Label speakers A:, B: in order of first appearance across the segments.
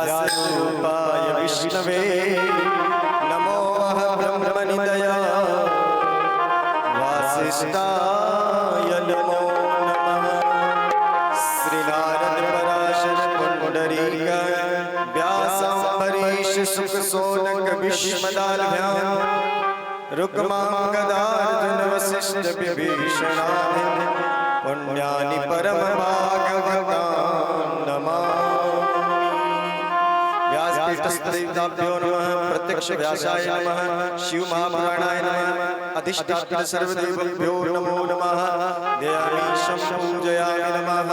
A: व्यासरूपाय विष्णवे नमो ब्रह्मनिधय वासिष्ठाय नमो नमः। श्रीनारद पराशर पुंडरीक व्यास अम्बरीश सुख सोनक भीष्मदालभ्यां रुक्मांगदार्जुन वसिष्ठ विभीषणादि पुण्यानि परम भागवतां नमामि। व्यासपीठस्थदेवताभ्यो नमः। प्रत्यक्ष व्यासाय नमः। शिव महापुराणाय नमः। अधिष्ठात्र सर्वदेवभ्यो नमो नमः। दयामीशं पूजयामि नमः।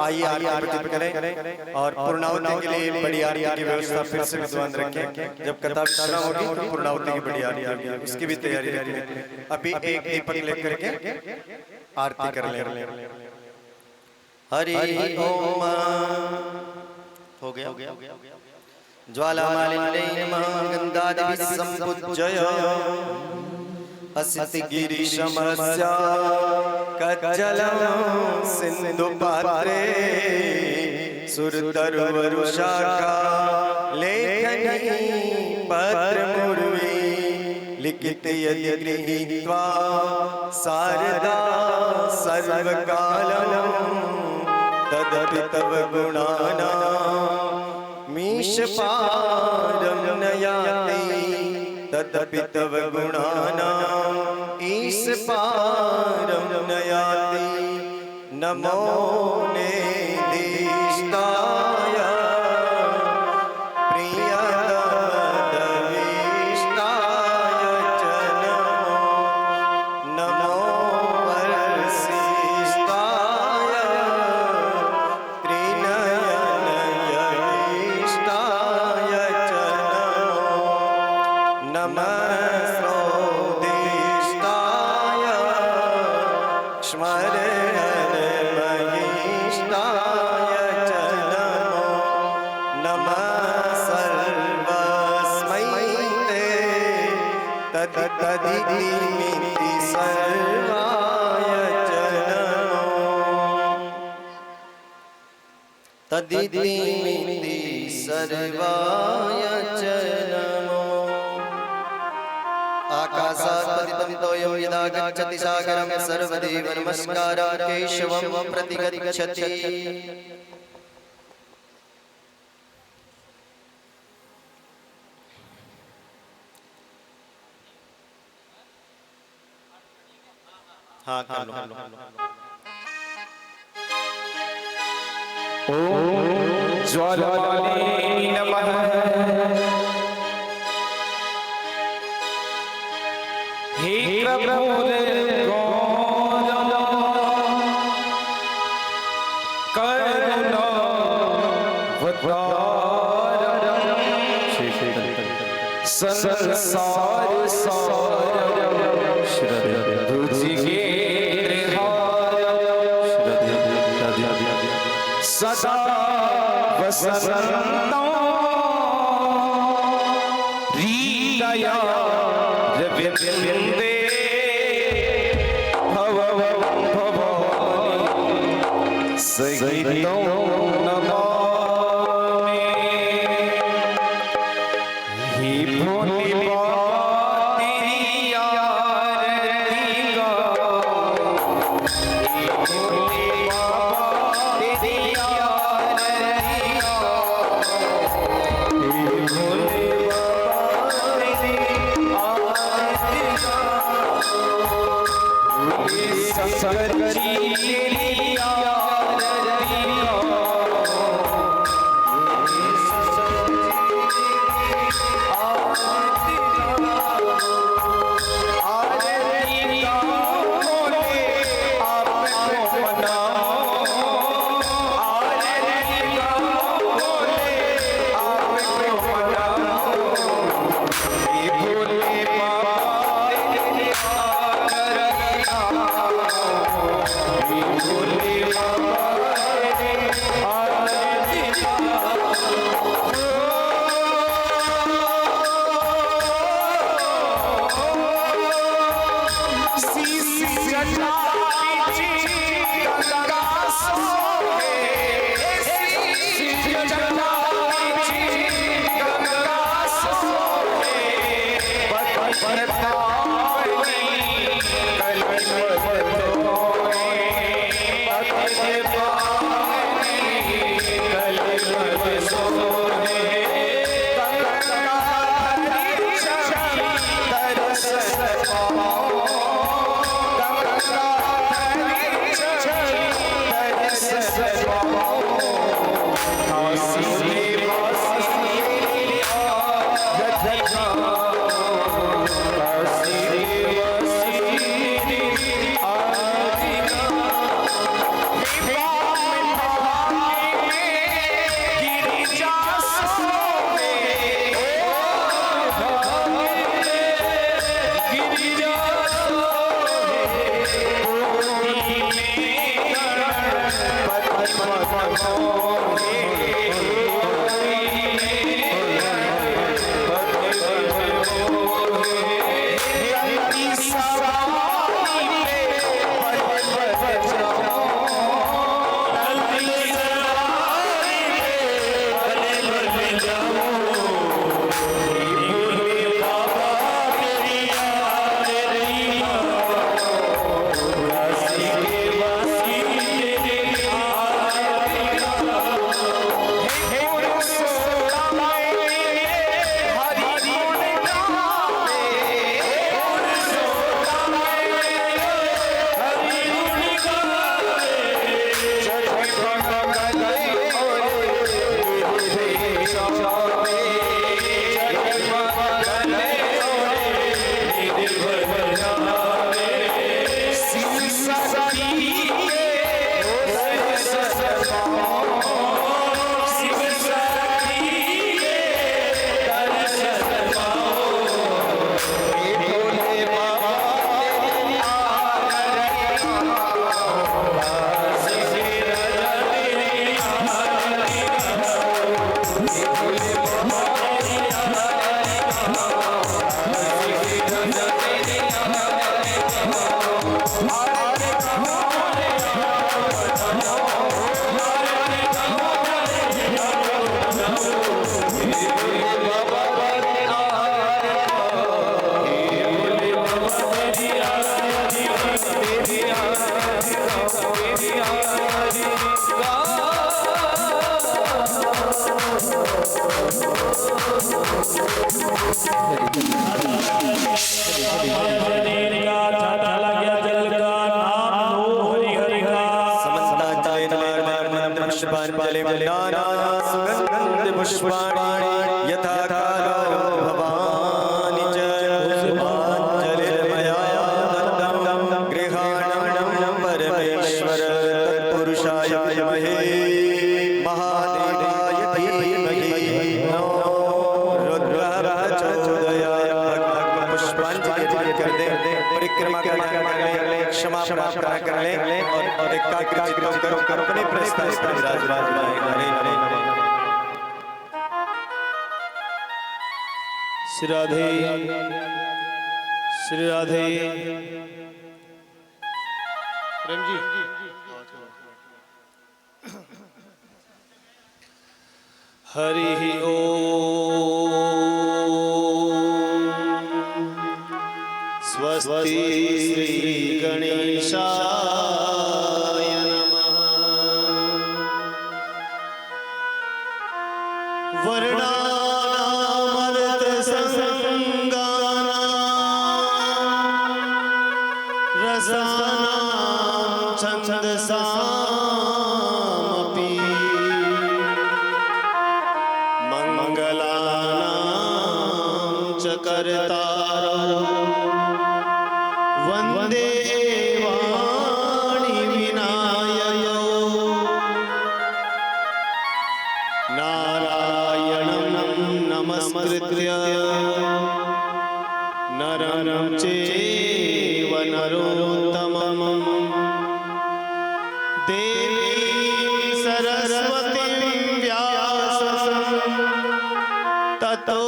A: आइए आरती करें और पूर्णाहुति के लिए बड़ी आरती की व्यवस्था फिर से विद्वान रखें। जब कथा विश्राम होगी तो पूर्णाहुति की बड़ी आरती होगी, उसकी भी तैयारी रखें। अभी एक दीपक लेकर के आरती कर ले। हरि ओम। हो गया ज्वालामालिन्यै नमः। गन्धादिभिः सम्पूज्य अस्ति गिरिशमस्य कज्जलं सिन्धुपात्रे सुरतरुवरुषाका लेखनी पत्रमुर्वी लिखित यदि गृहीत्वा सारदा सर्वकालं तदपि तव गुणानां मीशपारं न याति तदपि तव गुणानां ईशपारं न याति। नमो नेदिष्टाय प्रियतमदविष्टाय च नमो वरसिष्ठाय त्रिनयनयविष्टाय च नमः स्रोदिष्टाय स्मरणमयिष्टाय च नमः सर्वस्मै ते तदिति सर्वाय च तदिति सर्वाय च नमो। आकाशात् पतितोऽयं यदा गच्छति सागरं सर्वदेव नमस्कारं केशवं प्रति गच्छति। हाँ कर लो।
B: ओम ज्वालामालिन्यै नमः। हे प्रभुर गौरव करुणावतारं संसार सारं सदा वसन्तं हृदया रविन्द्रे भवानि सहितं नमामि। हे भोले बाबा तेरी आरती गाओ। हे भोले बाबा तेरी आरती गाओ। हे भोले बाबा तेरी आरती गाओ। हे शंकर जी तेरी आरती गाओ।
A: पुष्पांजलि सुगंध पुष्पाणि यथा कालो भवानि च पुष्पांजलिर्मया दत्तं गृहाणं परमेश्वर तत्पुरुषाय विद्महे महादेवाय धीमहि नो रुद्रः प्रचोदयात्। पुष्पांजलि कर दे, परिक्रमा कर ले, क्षमा प्रार्थना कर ले और एकाग्र चित्त कर अपने प्रस्थान पर विराजमान हरे हरे।
C: श्री राधे श्री राधे। प्रेम जी हरि ओम। स्वस्ति श्री गणेशाय नमः। वर्णानामर्थ संगानां रसानां छन्दसामपि मंगलानां च कर्तारौ वन्दे वाणी विनायकौ नारायणं नमस्कृत्य नरं चैव नरोत्तमं देवीं सरस्वतीं व्यासं ततो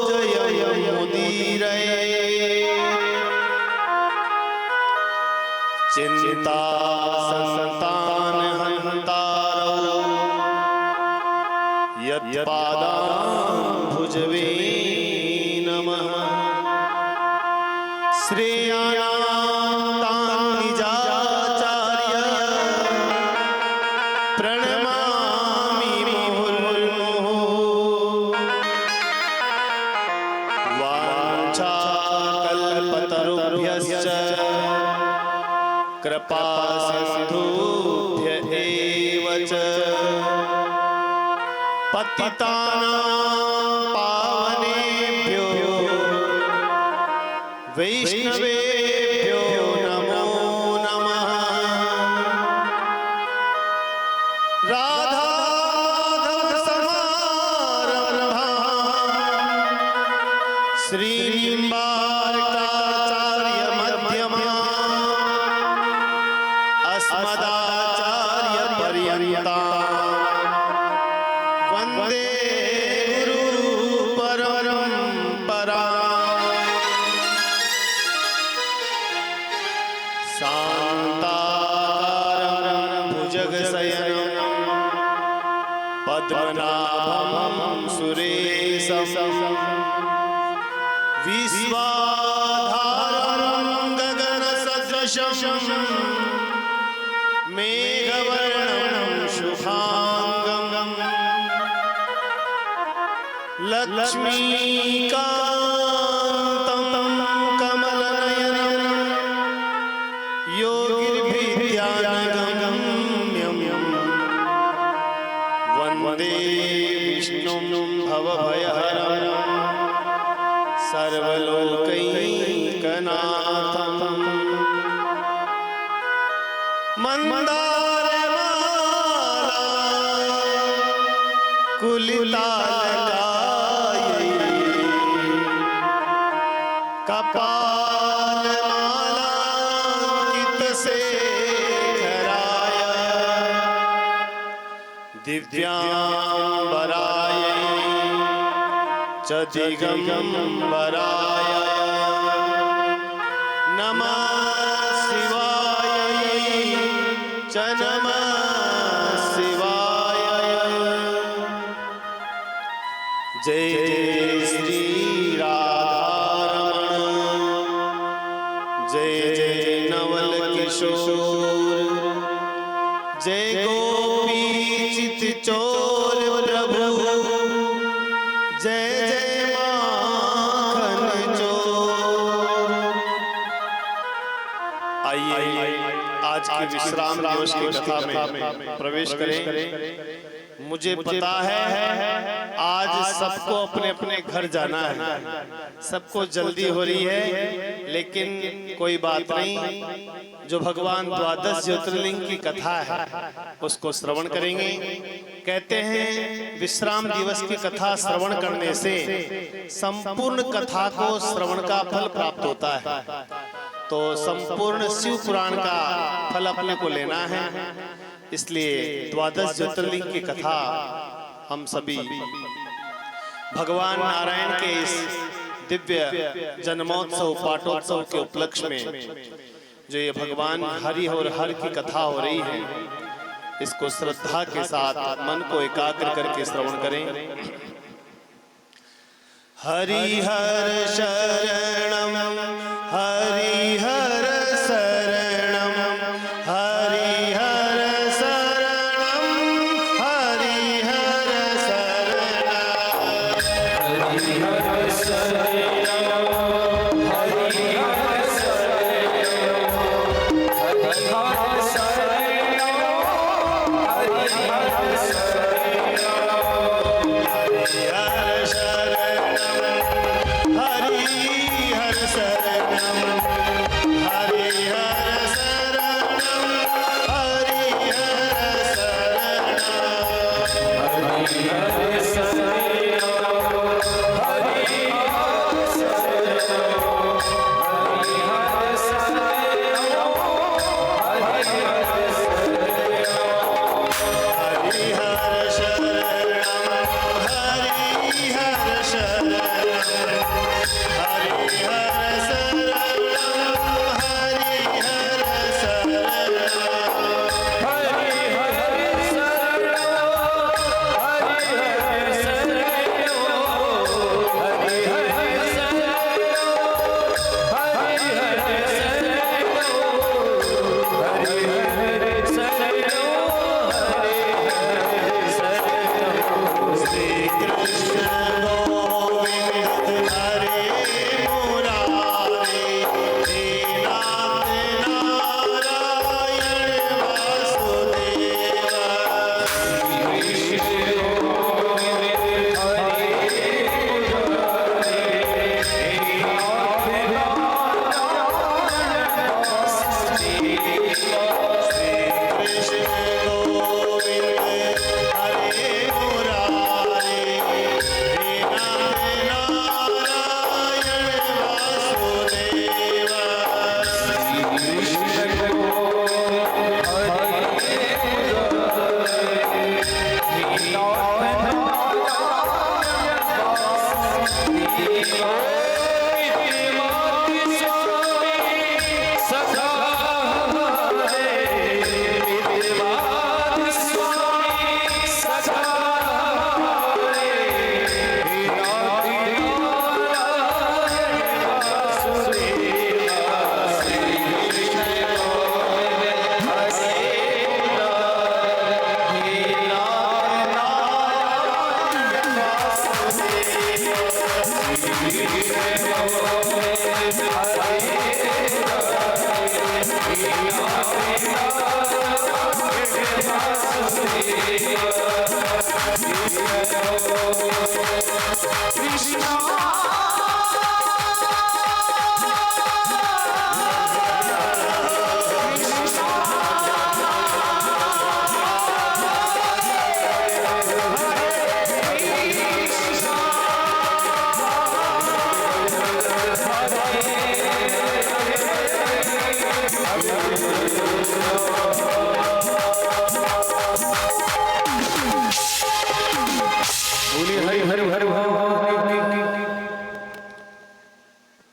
C: जयमुदीरये। चिंता संतान हंतारो यत्पादाम्बुजवे नमः। श्रेयाणां निजाचार्य प्रणमामि मुहुर्मुहुः। वाञ्छाकल्पतरुभ्यश्च कृपा सिन्धुभ्य एव च पतितानां पावनेभ्यो वैष्णवेभ्यो नमो नमः। राधा श्रीनिम्बार्काचार्य मध्यमा अस्मदाचार्य पर्यन्ता वंदे गुरु परंपरा शांताकारं भुजगशयनं पद्मनाभं सुरेशं विश्वाधारं गगनसदृशं मेघवर्णं शुभांगं लक्ष्मीकान्तं कमलनयनं योगिर्भिर्ध्यानगम्यं वन्दे विष्णुं भवभयहरं सर्वलोकैकनाथं मंदारमाला कुलितालकायै कपालमालांकितशेखराय दिव्यांबरायै च दिगंबराय नमः शिवाय च नमः शिवाय। जय जय श्री राधारमण, जय जय नवल किशोर, जय गोपी चित चोर प्रभु, जय जय माखन चोर। आइए आज की विश्राम दिवस की कथा में प्रवेश करें। मुझे पता है आज सबको अपने अपने घर जाना है, सबको जल्दी हो रही है, लेकिन कोई बात नहीं। जो भगवान द्वादश ज्योतिर्लिंग की कथा है उसको श्रवण करेंगे। कहते हैं विश्राम दिवस की कथा श्रवण करने से संपूर्ण कथा को श्रवण का फल प्राप्त होता है। तो संपूर्ण शिव पुराण का फल अपने को लेना है, इसलिए द्वादश ज्योतिर्लिंग की कथा हम सभी भगवान नारायण के इस दिव्य जन्मोत्सव पाठोत्सव के उपलक्ष्य में जो ये भगवान हरि और हर की कथा हो रही है, इसको श्रद्धा के साथ मन को एकाग्र करके श्रवण करें। हरिहर शरणम हरिहर शरणम हरिहर शरणम हरिहर
B: हरि हर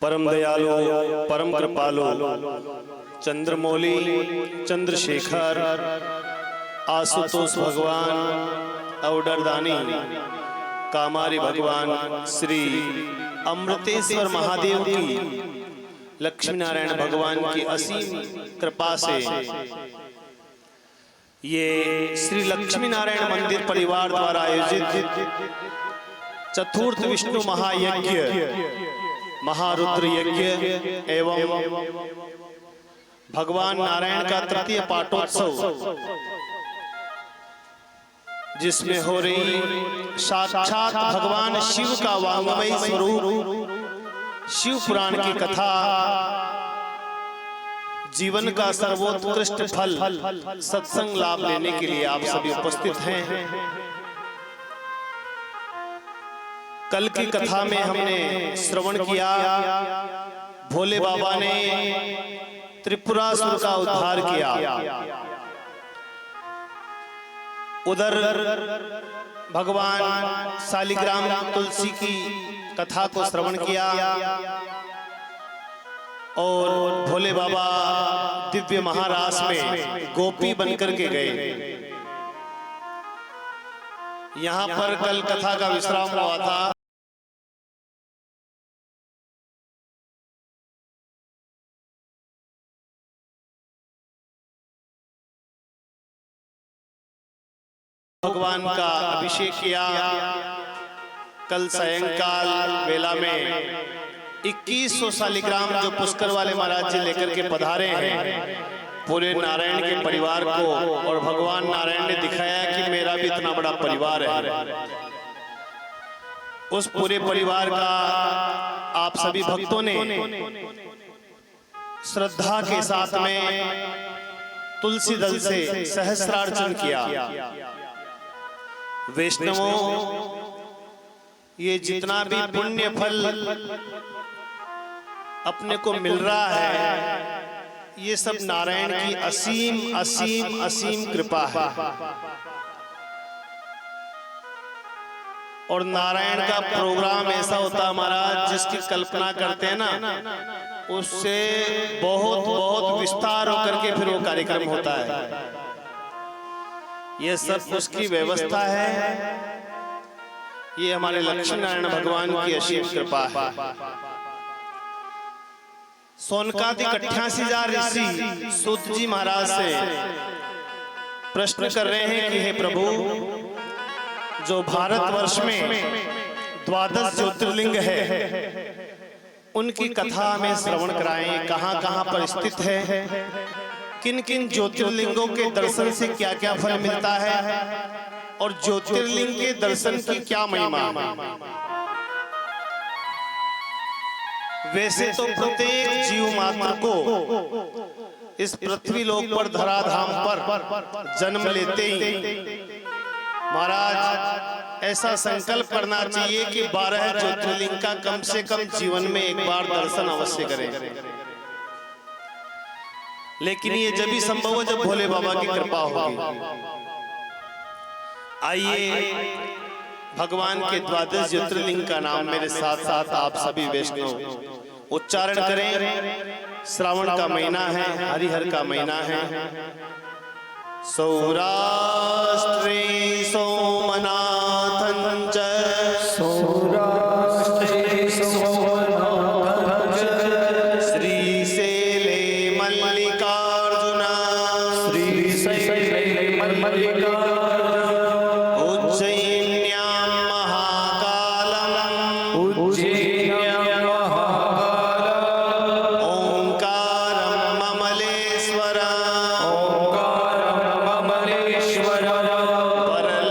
C: परम दयालु परम कृपालु चंद्रमौली चंद्रशेखर आशुतोष भगवान अवडरदानी कामारी भगवान श्री अमृतेश्वर महादेव की लक्ष्मी नारायण भगवान की असीम कृपा से ये श्री लक्ष्मी नारायण मंदिर परिवार द्वारा आयोजित चतुर्थ विष्णु महायज्ञ महारुद्र यज्ञ एवं भगवान नारायण का तृतीय पाटोत्सव जिसमें हो रही साक्षात भगवान शिव का वांगमय स्वरूप शिव पुराण की कथा, जीवन का सर्वोत्कृष्ट फल सत्संग लाभ लेने के लिए आप सभी उपस्थित हैं। कल की कथा में हमने श्रवण किया भोले बाबा ने त्रिपुरासुर का उद्धार किया। उधर भगवान शालिग्राम तुलसी की कथा को श्रवण किया और भोले बाबा दिव्य महारास में गोपी बनकर के गए। यहाँ पर कल कथा का विश्राम हुआ था। भगवान का अभिषेक किया। कल सायंकाल वेला में 2100 शालिग्राम जो पुष्कर वाले महाराज जी लेकर के पधारे हैं पूरे नारायण के परिवार को, और भगवान नारायण ने दिखाया कि मेरा भी इतना बड़ा परिवार है। उस पूरे परिवार का आप सभी भक्तों ने श्रद्धा के साथ में तुलसी दल से सहस्रार्चन किया। वैष्णवों, ये जितना भी पुण्य फल अपने को मिल रहा है ये सब नारायण की असीम असीम असीम कृपा है। और नारायण का प्रोग्राम ऐसा होता है महाराज जिसकी कल्पना करते हैं ना उससे बहुत बहुत विस्तार होकर के फिर वो कार्यक्रम होता है। ये सब उसकी व्यवस्था है। ये हमारे लक्ष्मी नारायण भगवान की असीम कृपा है। सोनकादि 88,000 ऋषि सूत जी महाराज से प्रश्न कर रहे हैं कि हे प्रभु, जो भारतवर्ष में 12 ज्योतिर्लिंग है उनकी कथा में श्रवण कराएं। कहां कहां पर स्थित है, किन किन ज्योतिर्लिंगों के दर्शन से क्या क्या फल मिलता है, और ज्योतिर्लिंग के दर्शन की क्या महिमा। वैसे तो प्रत्येक जीव मात्र को इस पृथ्वी लोक पर धराधाम पर जन्म लेते ही महाराज ऐसा संकल्प करना चाहिए कि 12 ज्योतिर्लिंग का कम से कम जीवन में एक बार दर्शन अवश्य करें। लेकिन ये जब भी संभव हो जब भोले बाबा की कृपा होगी। आइए भगवान के 12 ज्योतिर्लिंग का नाम मेरे साथ साथ आप सभी वैष्णव उच्चारण करें। श्रावण का महीना है, हरिहर का महीना है। सौराष्ट्रे सोमनाथं च
B: सौराष्ट्रे सोमनाथं च
C: श्रीशैले मल्लिकार्जुन
B: श्रीशैले मल्लिकार्जुन
C: उज्जैन्यां महाकालम्
B: उज्जैन्यां महाकालम्
C: ओंकारं ममलेश्वर
B: ओंकारं ममलेश्वर
C: परल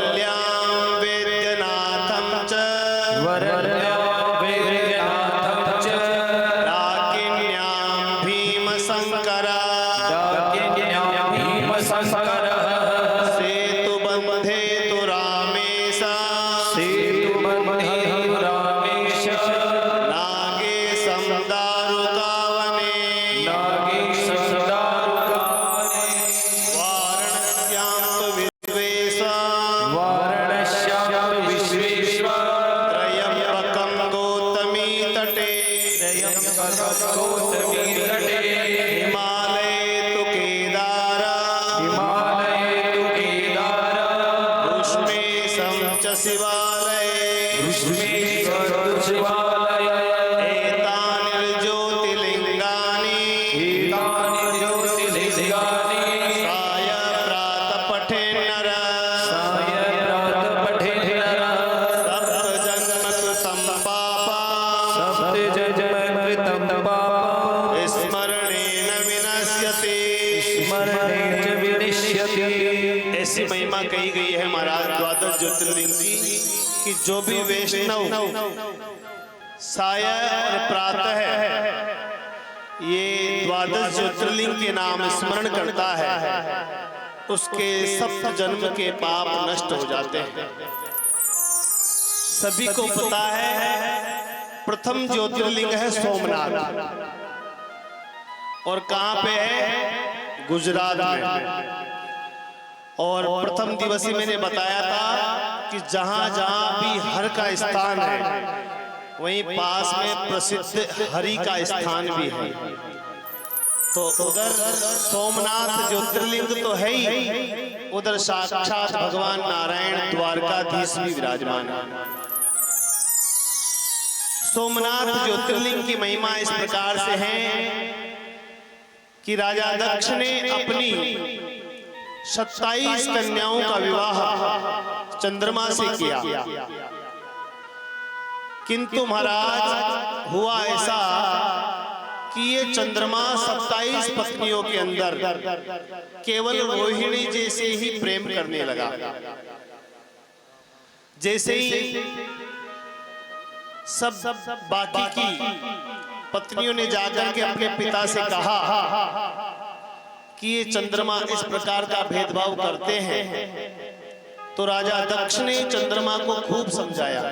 C: च शिवालये
B: ऋष्मेश्वर शिवालय
C: एतानि ज्योतिर्लिंगानि
B: एतानि ज्योतिर्लिंगानि
C: साय प्रातः पठे नर
B: साय प्रातः पठे नर
C: सप्त जन्म कृतं पापं
B: सप्त जन्म कृतं पापं
C: स्मरणेन विनश्यति
B: स्मरणेन च विनश्यति।
C: ऐसी महिमा कही गई है महाराज द्वादश ज्योतिर्लिंग की कि जो भी वैष्णव साय और प्रातः ये द्वादश ज्योतिर्लिंग के नाम स्मरण करता है उसके सब जन्म के पाप नष्ट हो जाते हैं। सभी को पता है प्रथम ज्योतिर्लिंग है सोमनाथ और कहाँ पे है? गुजरात में। और प्रथम दिवस ही मैंने बताया था कि जहां जहां भी हर का स्थान है वहीं पास में प्रसिद्ध हरि का स्थान भी है। तो उधर सोमनाथ ज्योतिर्लिंग तो है ही, उधर साक्षात भगवान नारायण द्वारकाधीश भी विराजमान है। सोमनाथ ज्योतिर्लिंग की महिमा इस प्रकार से है कि राजा दक्ष ने अपनी 27 कन्याओं का विवाह चंद्रमा से किया, किंतु महाराज हुआ ऐसा कि ये चंद्रमा 27 पत्नियों के अंदर केवल रोहिणी जैसे ही प्रेम करने लगा। जैसे ही सब बाकी की पत्नियों ने जाकर के अपने पिता से कहा कि ये चंद्रमा इस प्रकार का भेदभाव करते हैं, तो राजा दक्ष ने चंद्रमा को खूब समझाया,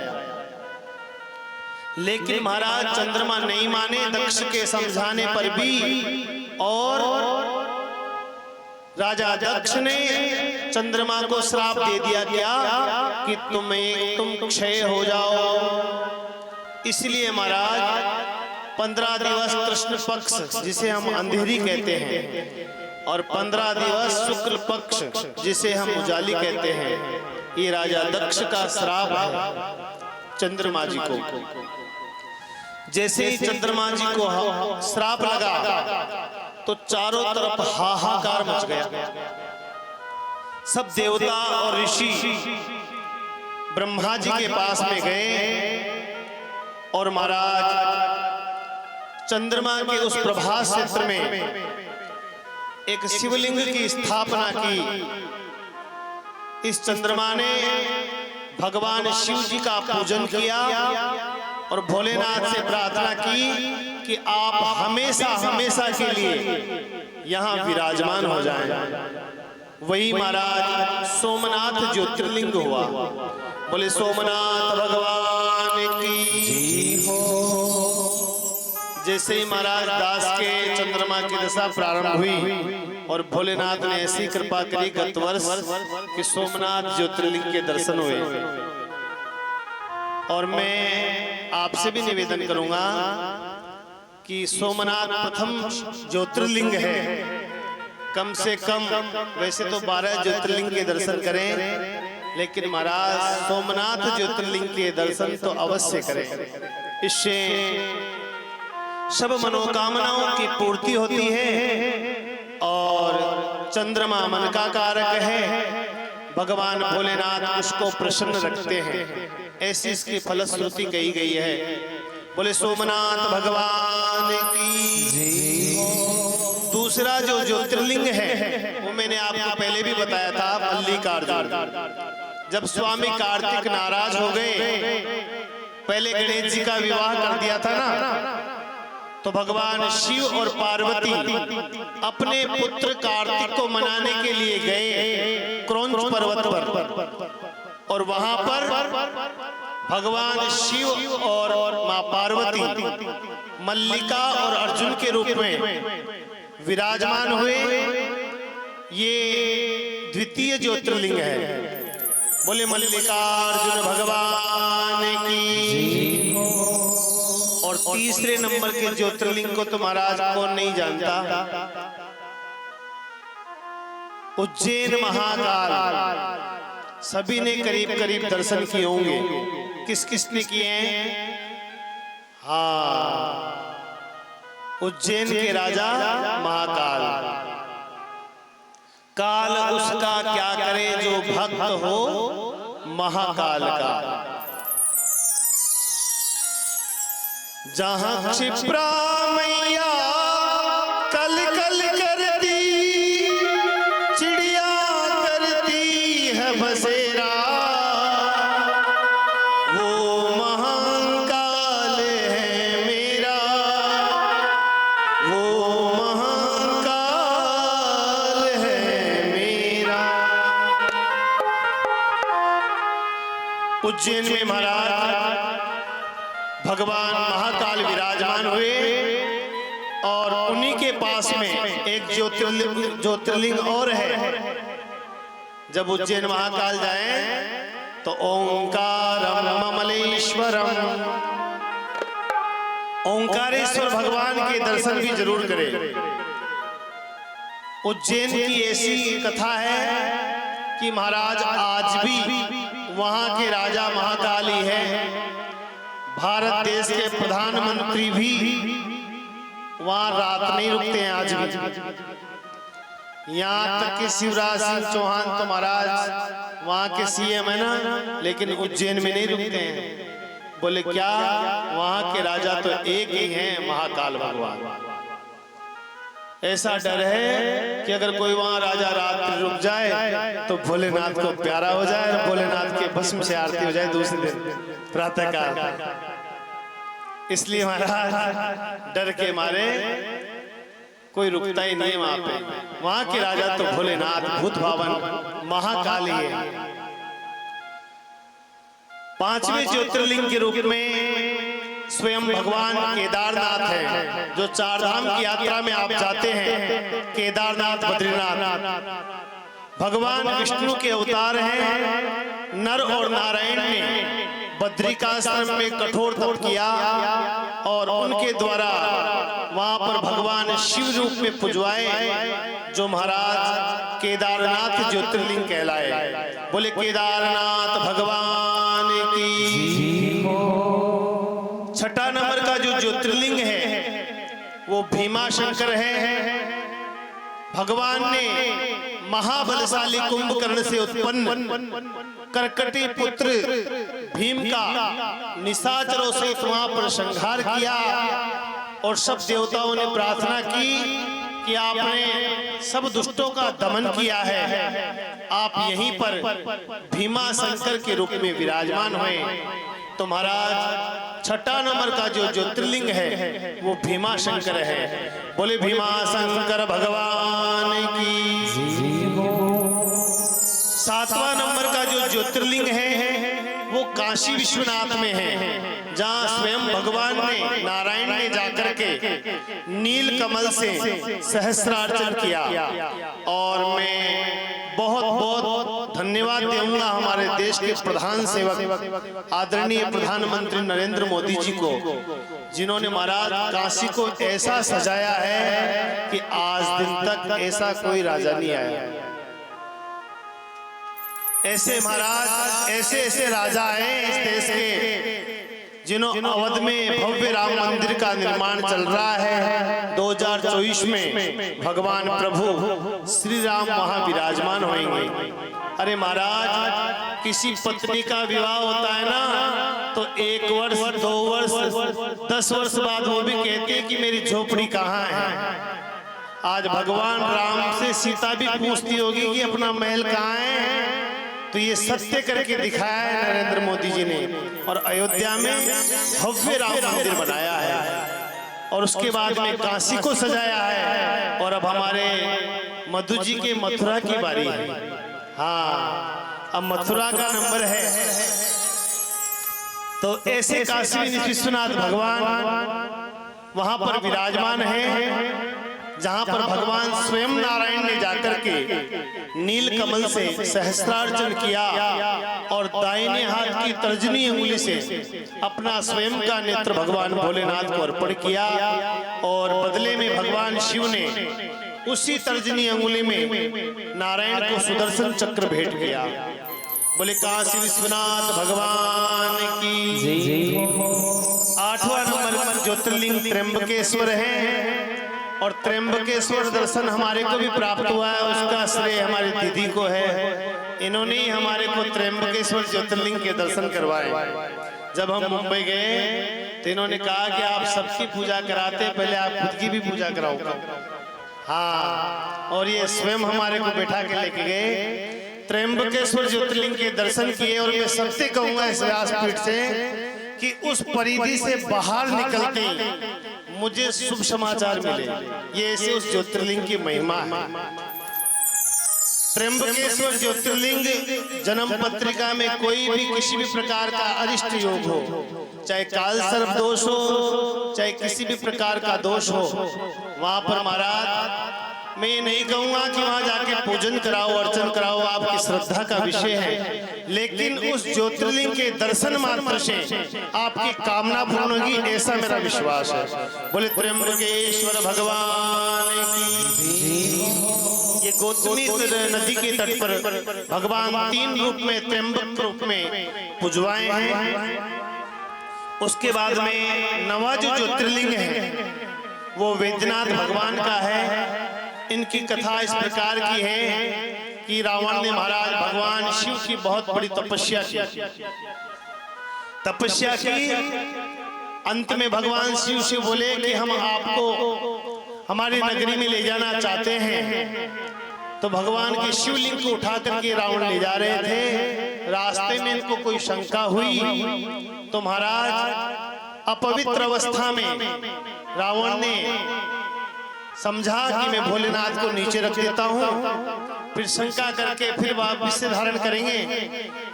C: लेकिन महाराज चंद्रमा नहीं माने दक्ष के समझाने पर भी। और राजा दक्ष ने चंद्रमा को श्राप दे दिया क्या कि तुम क्षय हो जाओ। इसलिए महाराज 15 दिवस कृष्ण पक्ष जिसे हम अंधेरी कहते हैं और 15 दिवस शुक्ल पक्ष जिसे हम उजाली कहते हैं, ये राजा दक्ष का श्राप है चंद्रमा जी को। जैसे ही चंद्रमा जी को श्राप लगा तो चारों तरफ हाहाकार मच गया। सब देवता और ऋषि ब्रह्मा जी के पास में गए और महाराज चंद्रमा के उस प्रभास क्षेत्र में एक शिवलिंग की स्थापना की। इस चंद्रमा ने भगवान शिव जी का पूजन किया और भोलेनाथ से प्रार्थना की कि आप हमेशा हमेशा के लिए यहाँ विराजमान हो जाएं। वही महाराज सोमनाथ ज्योतिर्लिंग हुआ। बोले सोमनाथ भगवान की हो। जैसे ही महाराज दास के चंद्रमा की दशा प्रारंभ हुई और भोलेनाथ ने ऐसी कृपा करी गत वर्ष कि सोमनाथ ज्योतिर्लिंग के दर्शन हुए। और मैं आपसे भी निवेदन करूंगा कि सोमनाथ प्रथम ज्योतिर्लिंग है, कम से कम वैसे तो 12 ज्योतिर्लिंग के दर्शन करें, लेकिन महाराज सोमनाथ ज्योतिर्लिंग के दर्शन तो अवश्य करें। इससे सब मनोकामनाओं की पूर्ति होती है और चंद्रमा मन का कारक है, भगवान भोलेनाथ उसको प्रसन्न रखते हैं, ऐसी इसकी फलश्रुति कही गई है। बोले सोमनाथ भगवान की। दूसरा जो ज्योतिर्लिंग है वो मैंने आपको पहले भी बताया था, मल्लिकार्जुन। जब स्वामी कार्तिक नाराज हो गए, पहले गणेश जी का विवाह कर दिया था ना, तो भगवान शिव और पार्वती अपने पुत्र कार्तिक को मनाने के लिए गए क्रौंच पर्वत पर, और वहां पर भगवान शिव और मां पार्वती मल्लिका और अर्जुन के रूप में विराजमान हुए। ये द्वितीय ज्योतिर्लिंग है। बोले मल्लिकार्जुन भगवान की। और तीसरे नंबर के ज्योतिर्लिंग को तो महाराज कौन नहीं जानता, उज्जैन महाकाल। सभी ने करीब करीब दर्शन किए होंगे। किस किस ने किए हैं? हाँ, उज्जैन के राजा महाकाल। काल उसका क्या करे जो भक्त हो महाकाल का। जहां क्षिप्रा मैया कल कल करती, चिड़िया करती है बसेरा, वो महाकाल है मेरा, वो महाकाल है मेरा। उज्जैन में महाराज भगवान महाकाल विराजमान हुए और उन्हीं के पास में एक ज्योतिर्लिंग और है। जब उज्जैन महाकाल जाएं तो ओंकारम ममलेश्वरम, ओंकारेश्वर भगवान के दर्शन भी जरूर करें। उज्जैन की ऐसी कथा है कि महाराज आज भी वहां के राजा महाकाल ही है। भारत देश के प्रधानमंत्री भी वहां रात नहीं रुकते हैं आज भी। यहाँ तक कि शिवराज सिंह चौहान तो महाराज वहां के सीएम है ना, लेकिन उज्जैन में नहीं रुकते हैं। बोले क्या? वहां के राजा तो एक ही हैं, महाकाल भगवान। ऐसा डर है कि अगर कोई वहां राजा रात रुक जाए तो भोलेनाथ को प्यारा हो जाए और भोलेनाथ के भस्म से आरती हो जाए दूसरे दिन प्रातः काल। इसलिए महाराज डर के मारे कोई रुकता ही नहीं वहां पे। वहां के राजा तो भोलेनाथ भूत भावन महाकाल ही है। पांचवें ज्योतिर्लिंग के रूप में स्वयं भगवान केदारनाथ है। जो चार धाम की यात्रा में आप जाते हैं, केदारनाथ बद्रीनाथ, भगवान विष्णु के अवतार हैं। नर और नारायण ने बद्रिकाश्रम में कठोर तप किया और उनके द्वारा वहां पर भगवान शिव रूप में पुजवाए, जो महाराज केदारनाथ ज्योतिर्लिंग कहलाए। बोले केदारनाथ भगवान की। छठा नंबर का जो ज्योतिर्लिंग है वो भीमाशंकर है। भगवान ने महाबलशाली कुंभकर्ण से उत्पन्न कर्कटी पुत्र भीम का निशाचरों से वहां पर संहार किया और सब देवताओं ने प्रार्थना की कि आपने सब दुष्टों का दमन किया है, आप यहीं पर भीमाशंकर के रूप में विराजमान हुए। तो महाराज छठा नंबर का जो ज्योतिर्लिंग है वो भीमाशंकर है। बोले भीमाशंकर भगवान की। सातवां नंबर का जो ज्योतिर्लिंग है वो काशी विश्वनाथ में है, जहाँ स्वयं भगवान ने नारायण ने जाकर के नील कमल से सहस्रार्चन किया। और मैं बहुत बहुत धन्यवाद दूंगा हमारे देश के प्रधान सेवक आदरणीय प्रधानमंत्री नरेंद्र मोदी जी को, जिन्होंने महाराज काशी को ऐसा सजाया है कि आज दिन तक ऐसा कोई राजा नहीं आया। ऐसे महाराज ऐसे ऐसे राजा हैं इस देश के, जिन्होंने अवध में भव्य राम मंदिर का निर्माण चल रहा है। 2024 में भगवान प्रभु श्री राम वहां विराजमान होंगे। अरे महाराज किसी पत्नी का विवाह होता है ना, तो 1 वर्ष 2 वर्ष 10 वर्ष बाद वो भी कहते हैं कि मेरी झोपड़ी कहाँ है। आज भगवान राम से सीता भी पूछती होगी कि अपना महल कहाँ है। तो ये सत्य करके दिखाया है नरेंद्र मोदी जी ने, और अयोध्या में भव्य राम मंदिर बनाया है, और उसके बाद में काशी को सजाया है। और अब हमारे मधु जी के मथुरा की बारी है। हाँ, अब मथुरा का नंबर है। तो ऐसे काशी विश्वनाथ भगवान वहां पर विराजमान है, जहां पर भगवान स्वयं नारायण ने जाकर के नील कमल से सहस्त्रार्चन किया और दाहिने हाथ की तर्जनी अंगुली से अपना स्वयं का नेत्र भगवान भोलेनाथ को अर्पण किया, और बदले में भगवान शिव ने उसी तर्जनी अंगुली में नारायण को सुदर्शन चक्र भेंट किया। बोले काशी विश्वनाथ भगवान की। 8वां नंबर ज्योतिर्लिंग त्र्यंबकेश्वर है और त्र्यंबकेश्वर दर्शन हमारे को भी प्राप्त हुआ है, उसका श्रेय हमारी दीदी को है। इन्होंने ही हमारे को त्र्यंबकेश्वर ज्योतिर्लिंग के दर्शन करवाए। जब हम मुंबई गए तो इन्होंने कहा कि आप सबकी पूजा कराते, पहले आप खुद की भी पूजा कराओ। हाँ, और ये स्वयं हमारे को बैठा के लेके गए, त्र्यंबकेश्वर ज्योतिर्लिंग के दर्शन किए। और मैं सबसे कहूंगा इस व्यासपीठ से कि उस परिधि से बाहर निकलते ही मुझे शुभ समाचार मिले। ये ऐसे उस ज्योतिर्लिंग की महिमा है। त्र्यंबकेश्वर ज्योतिर्लिंग जन्म पत्रिका में कोई भी किसी भी प्रकार का अरिष्ट योग हो, चाहे काल सर्प दोष हो, चाहे किसी भी प्रकार का दोष हो, वहां पर महाराज मैं ये नहीं कहूंगा कि वहां जाके पूजन कराओ, अर्चन कराओ, आपकी श्रद्धा का विषय है, लेकिन उस ज्योतिर्लिंग के दर्शन मात्र से आपकी कामना पूर्ण होगी, ऐसा मेरा विश्वास है। बोले त्र्यंबकेश्वर भगवान की। ये गौतमी नदी के तट पर भगवान 3 रूप में, त्र्यंबक रूप में पूजवाए हैं। उसके बाद में 9वां जो ज्योतिर्लिंग है वो वैद्यनाथ भगवान का है। इनकी कथा इस प्रकार की है कि रावण ने महाराज भगवान शिव की बहुत बड़ी तपस्या की। अंत में भगवान शिव से बोले कि हम आपको हमारी नगरी में ले जाना चाहते हैं। तो भगवान के शिवलिंग को उठा करके रावण ले जा रहे थे। रास्ते में इनको कोई शंका हुई तो महाराज अपवित्र अवस्था में रावण ने समझा कि मैं भोलेनाथ को नीचे रख देता हूं, फिर शंका करके फिर वापस से धारण करेंगे।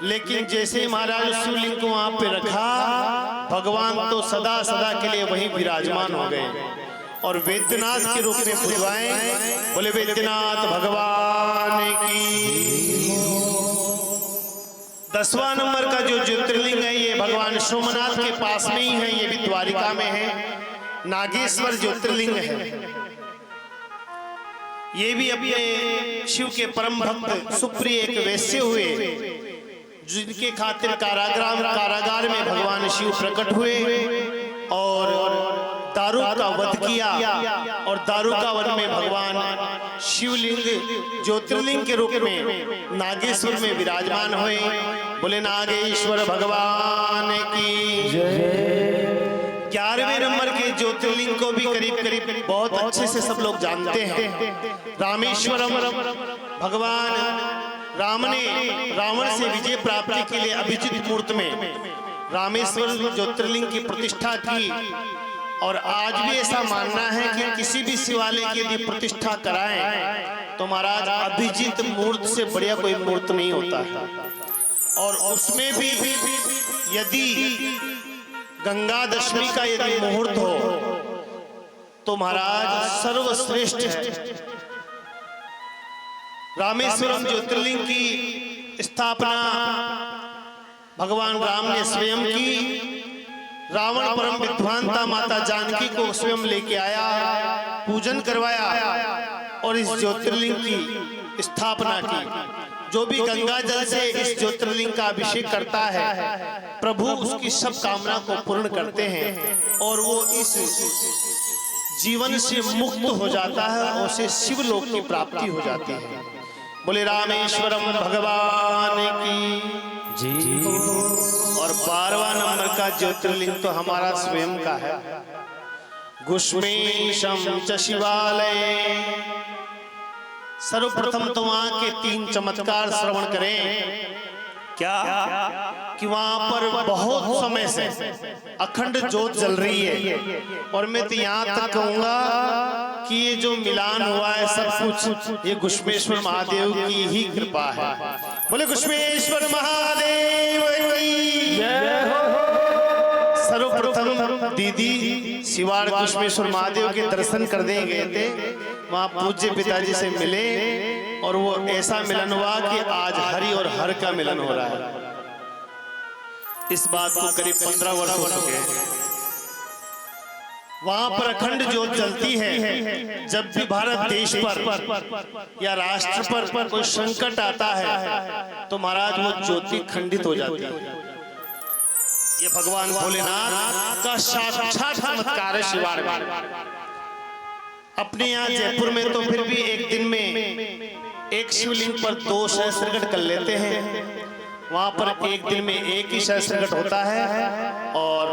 C: लेकिन जैसे ही महाराज शिवलिंग को वहां पे रखा, भगवान तो सदा सदा के लिए वहीं विराजमान हो गए और वैद्यनाथ के रूप में पूजवाए। बोले वैद्यनाथ भगवान की। 10वां नंबर का जो ज्योतिर्लिंग है ये भगवान सोमनाथ के पास में ही है, ये भी द्वारिका में है, नागेश्वर ज्योतिर्लिंग है। ये भी अपने शिव के परम भक्त सुप्रिय एक वैश्य हुए, जिनके खातिर कारागार में भगवान शिव प्रकट हुए और दारू का वध किया। और दारूका वन में भगवान शिवलिंग ज्योतिर्लिंग के रूप में नागेश्वर में विराजमान हुए। बोले नागेश्वर भगवान की। 11वें नंबर के ज्योतिर्लिंग को भी करीब करीब बहुत अच्छे से सब लोग जानते हैं। रामेश्वरम, भगवान राम ने रावण से विजय प्राप्ति के लिए अभिजित मुहूर्त में रामेश्वर ज्योतिर्लिंग की प्रतिष्ठा की। और आज भी ऐसा मानना है कि किसी भी शिवालय की यदि प्रतिष्ठा कराएं तो महाराज अभिजित मुहूर्त से बढ़िया कोई मुहूर्त नहीं होता है। और उसमें भी यदि गंगा दशमी का यदि मुहूर्त हो तो महाराज सर्वश्रेष्ठ है। रामेश्वरम ज्योतिर्लिंग की स्थापना भगवान राम ने स्वयं की। रावण परम विद्वान था, माता जानकी को स्वयं लेके आया, पूजन करवाया और इस ज्योतिर्लिंग की स्थापना की। जो भी गंगा जल से इस ज्योतिर्लिंग का अभिषेक करता है, प्रभु उसकी सब कामना को पूर्ण करते हैं और वो इस जीवन से मुक्त हो जाता है और उसे शिवलोक की प्राप्ति हो जाती है। बोले रामेश्वरम भगवान की जी। और 12वां नंबर का ज्योतिर्लिंग तो हमारा स्वयं का है, गुष्मेशम च शिवालय। सर्वप्रथम तो वहां के 3 चमत्कार श्रवण करें। क्या कि वहां पर बहुत समय से अखंड ज्योत जल रही है। और मैं तो यहाँ तक कहूंगा कि ये जो मिलान हुआ है सब कुछ ये गुष्मेश्वर महादेव की ही कृपा है। बोले गुष्मेश्वर महादेव की जय हो। सर्वप्रथम दीदी शिवाड़ गुष्मेश्वर महादेव के दर्शन करने गए थे, वहां पूज्य पिताजी से मिले और वो ऐसा मिलन हुआ कि आज हरि और हर का मिलन हो रहा है। इस बात को करीब 15 वर्ष हो चुके हैं। वहां पर अखंड ज्योत जलती है। जब भी भारत देश पर या राष्ट्र पर कोई संकट आता है तो महाराज वो ज्योति खंडित हो जाती है। ये भगवान भोलेनाथ का साक्षात चमत्कार है शिवाड़ में। अपने यहाँ जयपुर में तो फिर भी एक दिन में एक शिवलिंग पर 2 सहस्त्रगढ़ कर लेते हैं। वहां पर एक दिन में एक ही सहस्त्रगढ़ होता है और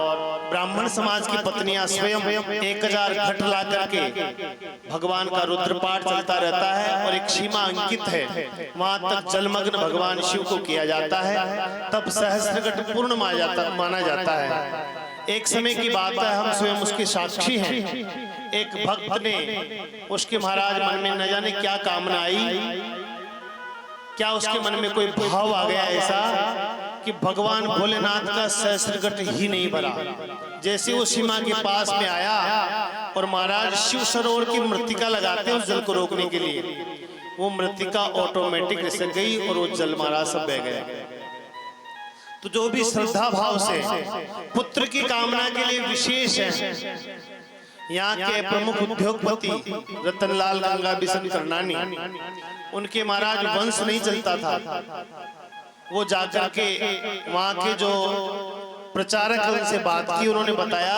C: ब्राह्मण समाज की पत्नियां स्वयं 1000 घट ला करके भगवान का रुद्रपाठ चलता रहता है और एक सीमा अंकित है, वहां तक जलमग्न भगवान शिव को किया जाता है, तब सहस्त्रगढ़ पूर्ण माना जाता है। एक समय की बात है, हम स्वयं उसके साक्षी हैं। एक भक्त ने उसके महाराज मन में न जाने क्या कामना आई, क्या उसके मन में कोई भाव आ गया ऐसा कि भगवान भोलेनाथ का सहस्त्रगढ़ ही नहीं भरा। जैसे वो सीमा के पास में आया और महाराज शिव सरोवर की मृत्तिका लगाते हैं उस जल को रोकने के लिए, वो मृत्तिका ऑटोमेटिक रिसक गई और वो जल महाराज सब बह गया। तो जो भी श्रद्धा भाव से पुत्र की कामना के लिए विशेष है, यहाँ के प्रमुख उद्योगपति रतनलाल गंगा बिशन करनानी, उनके महाराज वंश नहीं चलता था। वो जाकर के वहाँ के जो प्रचारक उनसे बात की, उन्होंने बताया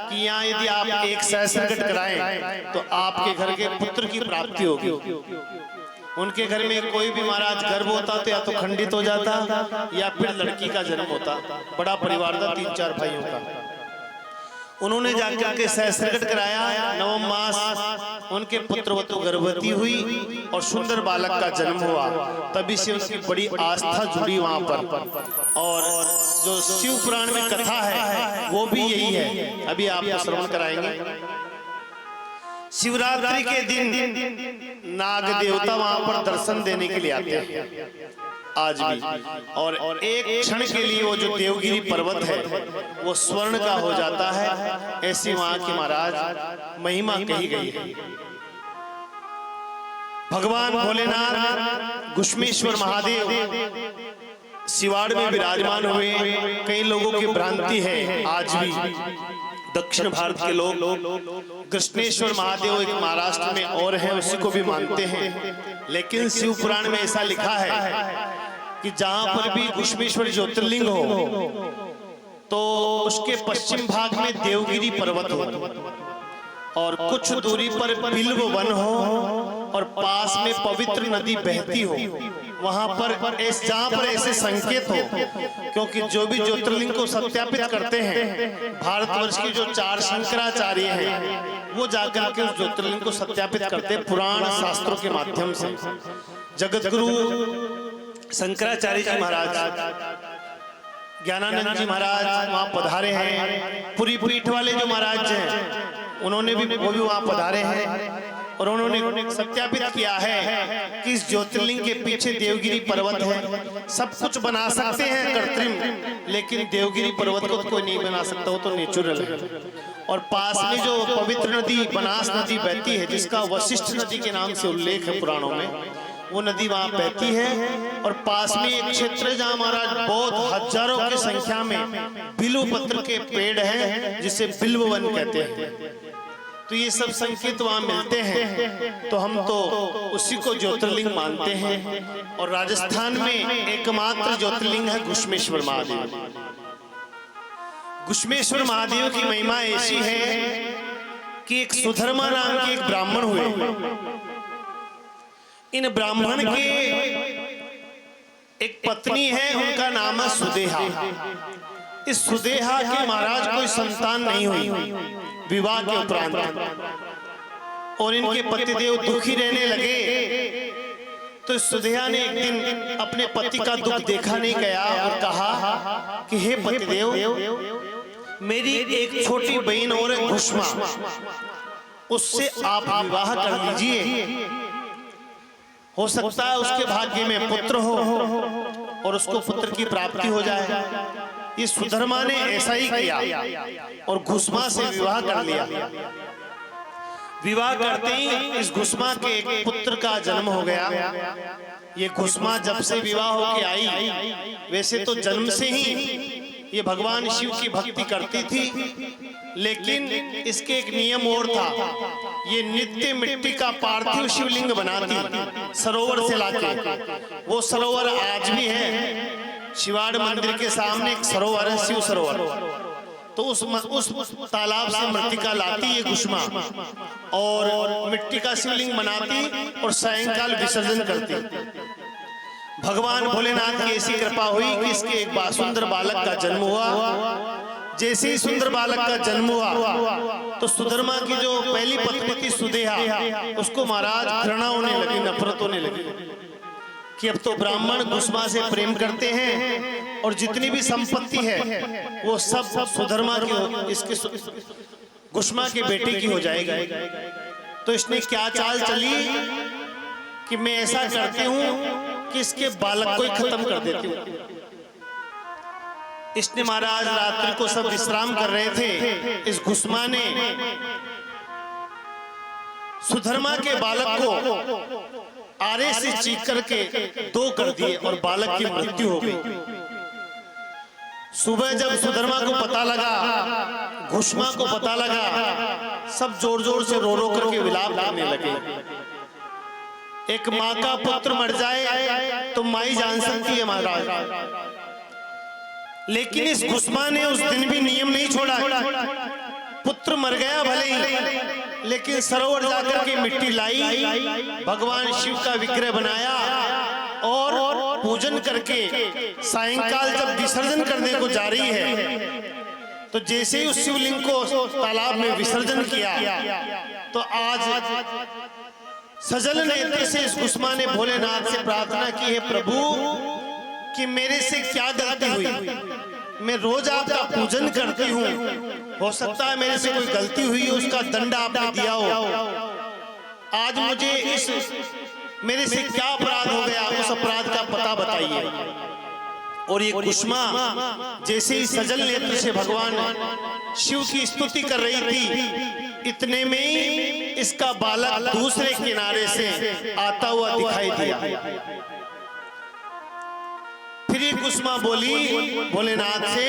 C: कि यहाँ यदि आप एक सहस्त्रगढ़ कराएं तो आपके घर के पुत्र की प्राप्ति होगी। उनके घर में कोई भी महाराज गर्भ होता तो या तो खंडित हो जाता या फिर लड़की का जन्म होता। बड़ा परिवार था, 3-4 भाइयों का। उन्होंने जाकर के सहस्त्रगढ़ कराया। नवम मास उनके पुत्रवधु गर्भवती हुई और सुंदर बालक का जन्म हुआ। तभी से उनकी बड़ी आस्था जुड़ी वहां पर। और जो शिव पुराण में कथा है वो भी यही है, अभी आपको श्रवण कराएंगे। शिवरात्रि के दिन नाग देवता वहां पर दर्शन देने के लिए आते हैं आज भी, और एक क्षण के लिए वो जो देवगिरी पर्वत है वो स्वर्ण का हो जाता है। ऐसी वहां की महाराज महिमा कही गई है। भगवान भोलेनाथ घुश्मेश्वर महादेव शिवाड़ में विराजमान हुए। कई लोगों की भ्रांति है, आज भी दक्षिण भारत के लोग कृष्णेश्वर महादेव एक महाराष्ट्र में और है, उसी को भी मानते हैं। लेकिन शिव पुराण में ऐसा लिखा है कि जहां पर भी घुश्मेश्वर ज्योतिर्लिंग हो तो उसके पश्चिम भाग में देवगिरी पर्वत हो और कुछ दूरी पर बिल्व वन हो और पास में पवित्र नदी बहती हो। वहां पर जहां पर ऐसे संकेत हो, क्योंकि जो भी ज्योतिर्लिंग को सत्यापित करते हैं, भारतवर्ष के जो 4 शंकराचार्य हैं वो जाकर के उस ज्योतिर्लिंग को सत्यापित करते हैं पुराण शास्त्रों के माध्यम से। जगत गुरु शंकराचार्य जी महाराज, ज्ञानानंद जी महाराज वहां पधारे हैं। पुरी पीठ वाले जो महाराज हैं उन्होंने भी वो भी वहां पधारे हैं और उन्होंने सत्यापित किया है कि इस ज्योतिर्लिंग के पीछे देवगिरी पर्वत है। सब कुछ बना सकते हैं कृत्रिम, लेकिन देवगिरी पर्वत को कोई नहीं बना सकता, वो तो नेचुरल है। और पास में जो पवित्र नदी बनास नदी बहती है, जिसका वशिष्ठ नदी के नाम से उल्लेख है पुराणों में, वो नदी वहां बहती है। और पास में एक क्षेत्र जहां महाराज बहुत हजारों की संख्या में बिल्व पत्र के पेड़ हैं, जिसे बिल्व वन कहते हैं। तो ये सब संकेत वहां मिलते हैं, तो हम तो उसी को ज्योतिर्लिंग मानते हैं। और राजस्थान में एकमात्र ज्योतिर्लिंग है घुश्मेश्वर महादेव। घुश्मेश्वर महादेव की महिमा ऐसी है कि एक सुधर्मा नाम के एक ब्राह्मण हुए। इन ब्राह्मण के एक पत्नी है, उनका नाम है सुदेहा। इस सुदेहा के महाराज कोई संतान नहीं हुई विवाह के उपरांत, और इनके पतिदेव दुखी रहने लगे। तो सुदेहा ने एक दिन अपने पति का दुख देखा नहीं गया और कहा कि हे पतिदेव, मेरी एक छोटी बहन और है घुश्मा, उससे आप विवाह कर लीजिए। हो सकता है उसके भाग्य में पुत्र हो और उसको पुत्र की प्राप्ति हो जाए। ये सुधर्मा ने ऐसा ही किया और घुश्मा से विवाह कर लिया। विवाह करते ही इस घुश्मा के एक पुत्र का जन्म हो गया। ये घुश्मा जब से विवाह होके आई, वैसे तो जन्म से ही ये भगवान शिव की भक्ति करती थी, लेकिन इसके एक नियम और था। ये नित्य मिट्टी का पार्थिव शिवलिंग बनाती सरोवर से लाके। वो सरोवर आज भी है, शिवाड़ मंदिर के सामने एक सरोवर है, शिव सरोवर। तो उस तालाब से मृतिका लाती ये गुष्मा और मिट्टी का शिवलिंग बनाती और सायंकाल विसर्जन करती। भगवान भोलेनाथ की ऐसी कृपा हुई कि इसके एक सुंदर बालक का जन्म हुआ। जैसे ही सुंदर बालक का जन्म हुआ तो सुधर्मा की जो पहली पत्नी थी सुदेहा, उसको महाराज घृणा होने लगी, नफरत होने लगी कि अब तो ब्राह्मण गुष्मा से प्रेम करते हैं और जितनी भी संपत्ति है वो सब सुधर्मा की, इसके गुष्मा के बेटे की हो जाएगी। तो इसने क्या चाल चली कि मैं ऐसा करती हूं कि इसके बालक को ही खत्म कर देती हूं। इसने महाराज रात्रि को सब विश्राम कर रहे थे, इस गुष्मा ने सुधर्मा के बालक को आरे से चीख करके 2 कर दिए और बालक की मृत्यु हो गई। सुबह जब सुधर्मा को पता लगा, गुष्मा को पता लगा, सब जोर जोर से रो रो करके विलाप करने लगे। एक माँ का पुत्र मर जाए तो माई जान सकती है महाराज, लेकिन इस गुष्मा ने उस दिन भी नियम नहीं छोड़ा। पुत्र मर गया भले ही, लेकिन सरोवर जाकर के मिट्टी लाई, भगवान शिव का विग्रह बनाया और पूजन करके सायंकाल जब विसर्जन करने को जा रही है, तो जैसे ही उस शिवलिंग को तालाब में विसर्जन किया तो आज सजल नेत्र से इस गुष्मा ने भोलेनाथ से प्रार्थना की है, प्रभु कि मेरे से क्या गलती हुई, मैं रोज आपका पूजन करती हूँ, हो सकता है मेरे से कोई गलती हुई, उसका दंड आपने दिया हो। आज मुझे इस मेरे से क्या अपराध हो गया, उस अपराध का पता बताइए। और ये गुष्मा जैसे ही सजल नेत्र से भगवान शिव की स्तुति कर रही थी, इतने में ही इसका बालक दूसरे किनारे से आता हुआ दिखाई दिया। फिर ये गुष्मा बोली भोलेनाथ से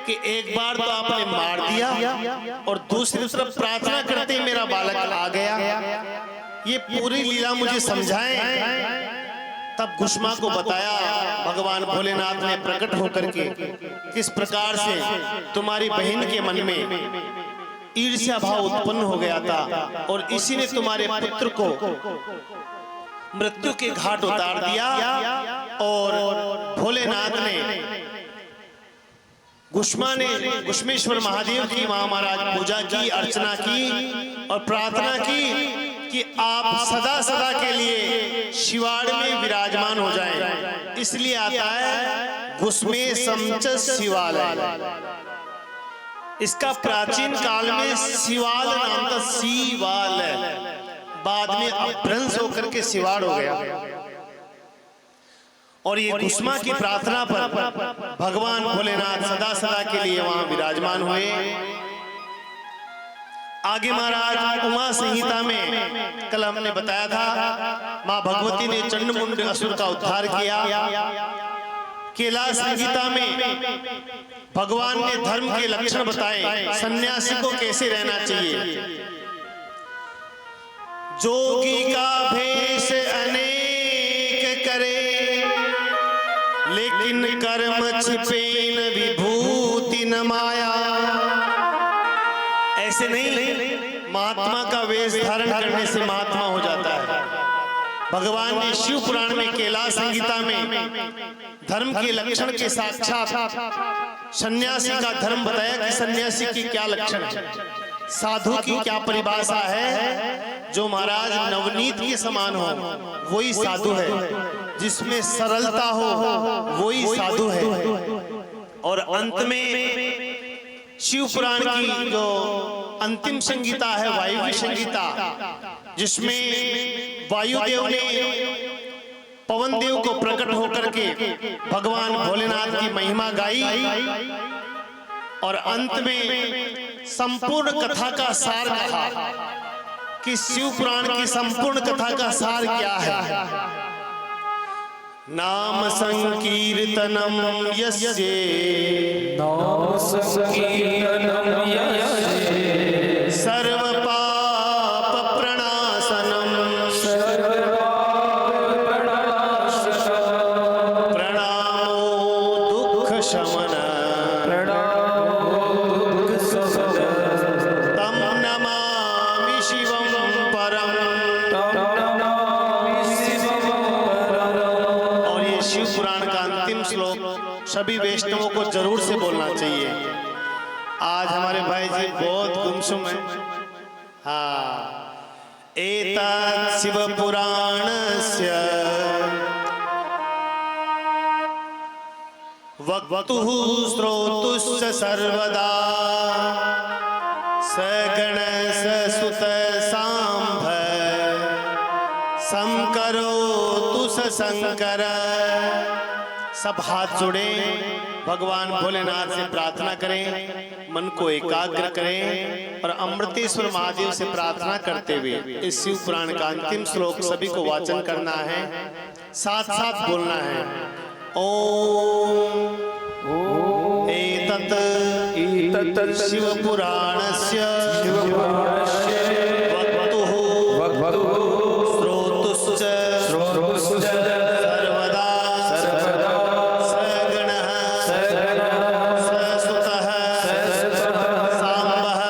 C: कि एक बार तो आपने मार दिया और दूसरी तरफ प्रार्थना करते मेरा बालक आ गया, ये पूरी लीला मुझे समझाएं। तब गुष्मा को बताया भगवान भोलेनाथ ने प्रकट होकर के किस प्रकार से तुम्हारी बहन के मन में ईर्ष्या भाव उत्पन्न हो गया था और इसी ने तुम्हारे पुत्र को मृत्यु के घाट उतार दिया। और भोलेनाथ ने गुष्मा ने गुष्मेश्वर महादेव की वहां महाराज पूजा की, अर्चना की और प्रार्थना की कि आप सदा सदा के लिए शिवाड़ में विराजमान हो जाएं। इसलिए आता है गुष्मे समच शिवालय। इसका प्राचीन काल में शिवाल नाम था, शिवालय, बाद में अपभ्रंश होकर के शिवाड़ हो गया। और ये गुष्मा की प्रार्थना पर भगवान भोलेनाथ सदा सदा के लिए वहां विराजमान हुए। आगे महाराज उमा संहिता में कल हमने बताया था, मां भगवती ने चंडमुंड असुर का उद्धार किया। कैलाश संहिता में भगवान ने धर्म के लक्षण बताए, सन्यासी को कैसे रहना चाहिए। जोगी का भेष अनेक करे, लेकिन कर्म छिपेन विभूति न माया। ऐसे नहीं, महात्मा का वेश धारण करने से महात्मा हो जाता है। भगवान ने शिव पुराण में कैलाश संहिता में धर्म के लक्षण के साक्षात सन्यासी का धर्म बताया कि सन्यासी की क्या लक्षण है, साधु की क्या परिभाषा है। जो महाराज नवनीत के समान हो वही साधु है, जिसमें सरलता हो वही साधु है। और अंत में शिव पुराण की जो अंतिम संहिता है वायु संहिता, जिसमें वायुदेव ने पवन देव को प्रकट होकर के भगवान भोलेनाथ की महिमा गाई और अंत में संपूर्ण कथा का सार कहा कि शिव पुराण की संपूर्ण कथा का सार क्या है। नाम संकीर्तनम यस्य
B: नाम संकीर्तनम यस्य
C: सर्व पाप प्रणाशनम प्रणामो दुख शमन तम नमामि शिवं परम। और ये शिव पुराण का अंतिम श्लोक सभी वैष्णवों को जरूर से बोलना चाहिए। आज हमारे भाई जी बहुत गुमसुम है। हाँ, एतत् शिव पुराणस्य वक्तुः श्रोतुश्च सर्वदा सगणस सुत सांभ संकरोतु स शंकर। सब हाथ जोड़े, भगवान भोलेनाथ से प्रार्थना करें, मन को एकाग्र करें और अमृतेश्वर महादेव से प्रार्थना करते हुए इस शिव पुराण का अंतिम श्लोक सभी को वाचन करना है, साथ साथ बोलना है। ओम एतत् शिव पुराणस्य वक्तुः श्रोतुश्च सर्वदा सगणः ससुतः सांबः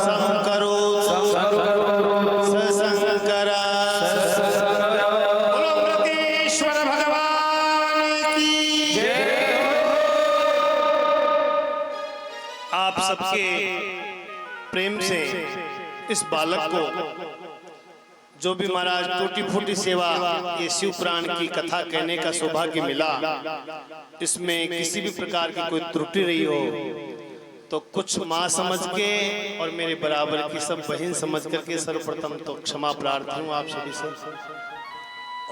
C: संकरोतु सशंकर। बोलो अमृतेश्वर भगवान की जय। आप सबके प्रेम से इस बालक को जो भी महाराज टूटी फूटी सेवा ये शिव पुराण की कथा कहने का सौभाग्य मिला, इसमें किसी भी प्रकार की कोई त्रुटि रही हो तो कुछ माँ समझ के और मेरे बराबर की सब बहन समझ करके सर्वप्रथम तो क्षमा प्रार्थी हूँ आप सभी से।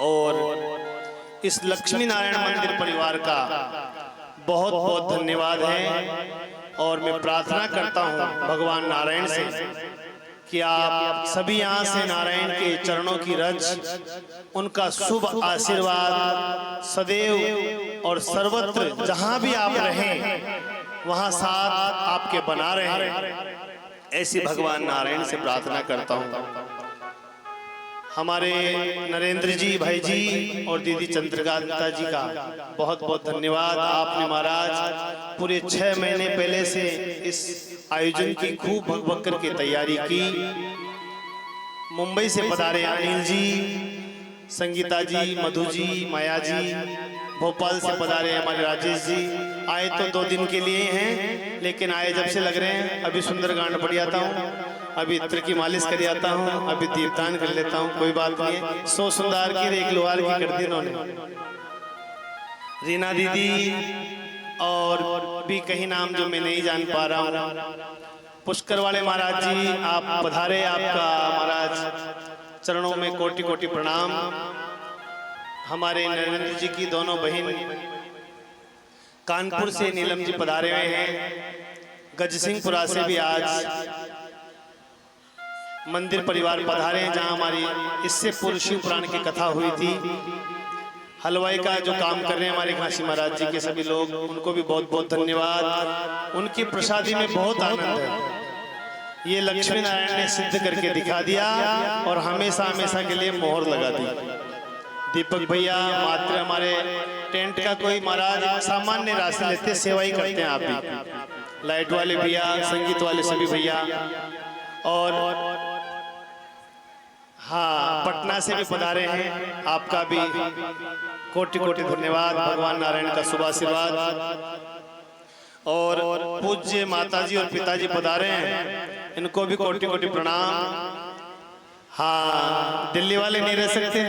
C: और इस लक्ष्मी नारायण मंदिर परिवार का बहुत बहुत धन्यवाद है। और मैं प्रार्थना करता हूँ भगवान नारायण से कि आप सभी यहाँ से नारायण के चरणों की रज, उनका शुभ आशीर्वाद सदैव और सर्वत्र जहाँ भी आप रहें वहाँ साथ आपके बना रहे, ऐसी भगवान नारायण से प्रार्थना करता हूँ। हमारे नरेंद्र जी भाई जी और दीदी चंद्रिका जी का बहुत बहुत धन्यवाद। आपने महाराज पूरे 6 महीने पहले से इस आयोजन की खूब भग करके तैयारी की। मुंबई से पधारे अनिल जी, संगीता जी, मधु जी, माया जी, भोपाल से पधारे हमारे राजेश जी। आए तो 2 दिन के लिए हैं, लेकिन आए जब से लग रहे हैं अभी सुंदरकांड पढ़ जाता हूँ, अभी इत्र की मालिश कर जाता हूँ, अभी दीपदान कर लेता हूँ। कोई बात नहीं है, 100 सुंदर की 1 लोहार की कर दी इन्होंने। रीना दीदी और भी कहीं नाम जो मैं नहीं जान पा रहा हूँ। पुष्कर वाले महाराज जी आप पधारे, आपका महाराज चरणों में कोटि कोटि प्रणाम। हमारे नरेंद्र जी की दोनों बहन कानपुर से नीलम जी पधारे हुए हैं। गजसिंहपुरा से भी आज मंदिर परिवार पधारे हैं, जहां हमारी इससे पूर्व शिव पुराण की कथा हुई थी। हलवाई का जो काम कर रहे हैं हमारे काशी महाराज जी के सभी लोग, उनको भी बहुत बहुत धन्यवाद। उनकी प्रसादी में बहुत आनंद है। ये लक्ष्मी नारायण ने सिद्ध करके दिखा दिया और हमेशा हमेशा के लिए मोहर लगा दी। दीपक भैया मात्र हमारे टेंट का कोई महाराज सामान्य राशि लेते, सेवा ही करते हैं आप भी। लाइट वाले भैया, संगीत वाले सभी भैया, और हाँ पटना से भी पधारे हैं, आपका भी कोटि कोटि धन्यवाद। भगवान नारायण का शुभ आशीर्वाद। और पूज्य माताजी और पिताजी पधारे हैं, इनको भी कोटि कोटि प्रणाम। हाँ दिल्ली वाले नहीं रह सकते,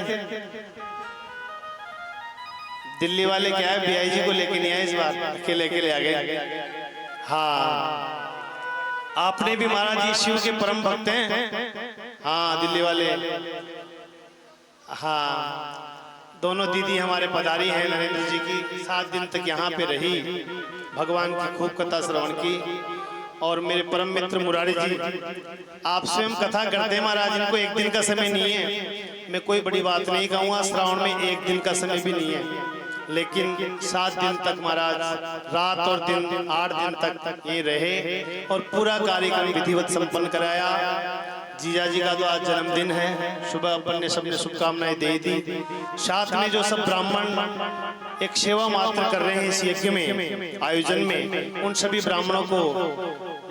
C: दिल्ली वाले क्या है बीआई जी को लेके नहीं आए इस बार, अकेले अकेले आ गए। हाँ आपने भी महाराज जी शिव के परम भक्त हैं। हाँ दिल्ली वाले, हाँ दोनों दीदी हमारे पधारी हैं नरेंद्र जी की, 7 दिन तक यहाँ पे रही, भगवान की खूब कथा श्रवण की। और मेरे परम मित्र मुरारी जी, आप स्वयं कथा करते हैं महाराज। इनको एक दिन का समय नहीं है, मैं कोई बड़ी बात नहीं कहूँगा, श्रावण में एक दिन का समय भी नहीं है, लेकिन 7 दिन तक महाराज रात और दिन 8 दिन तक ये रहे और पूरा कार्यक्रम विधिवत संपन्न कराया। जीजा जी का तो आज जन्मदिन है, सुबह अपन ने सबने शुभकामनाएं दे दी। साथ में जो सब ब्राह्मण एक सेवा मात्र कर रहे हैं इस यज्ञ में, आयोजन में, उन सभी ब्राह्मणों को,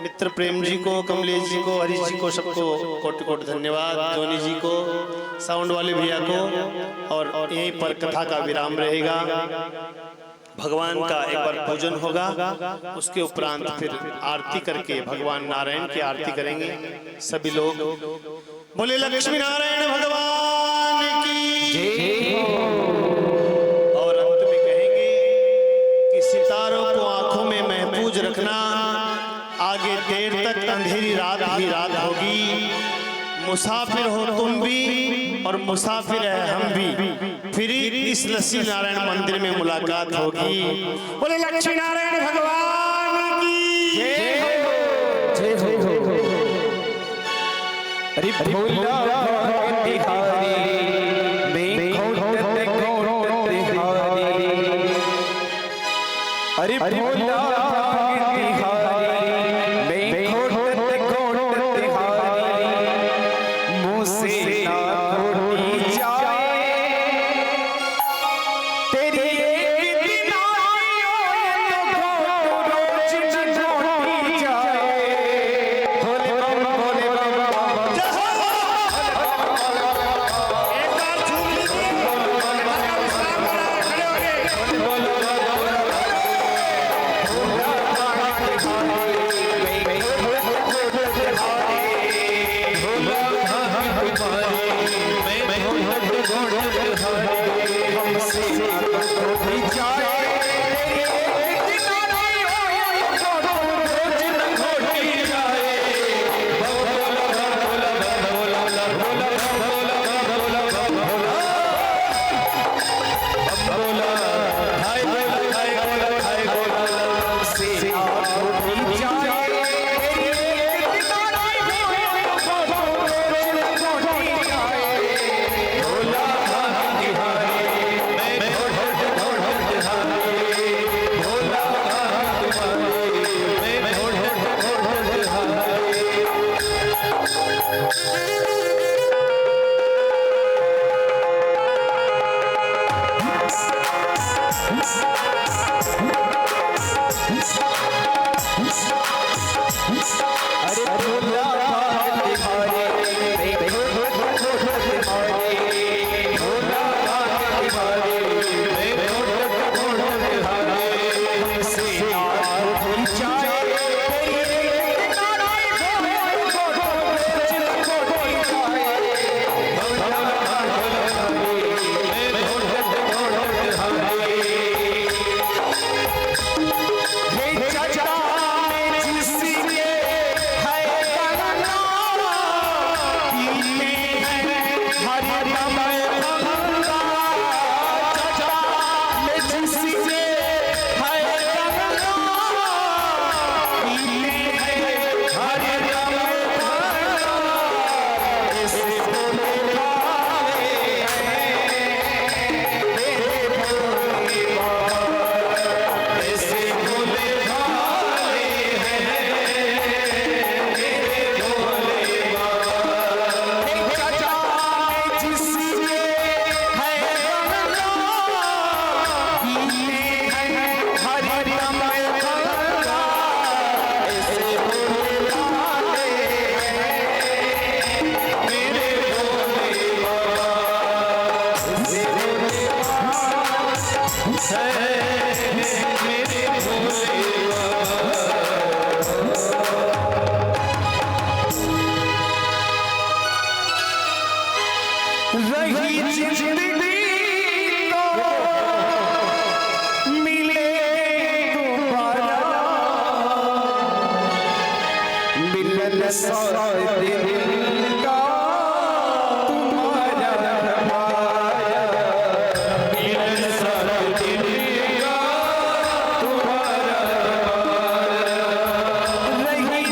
C: मित्र प्रेम जी को, कमलेश जी को, हरीश जी को, सबको कोटि कोटि धन्यवाद। धोनी जी को, साउंड वाले भैया को। और यहीं पर कथा का विराम रहेगा। भगवान का एक बार पूजन होगा, उसके उपरांत फिर आरती करके भगवान नारायण की आरती करेंगे सभी लोग। बोले लक्ष्मी नारायण भगवान की जय हो। और अंत में कहेंगे कि सितारों को आंखों में महफूज रखना, आगे देर तक अंधेरी रात ही रात होगी। मुसाफिर हो तुम भी और मुसाफिर है हम भी, फिर इस लक्ष्मी नारायण मंदिर में मुलाकात होगी। बोले लक्ष्मी नारायण भगवान की जय हो, जय हो।
B: अरे भोला बिहारी मैं घोड़ते बिहारी, अरे भोला रही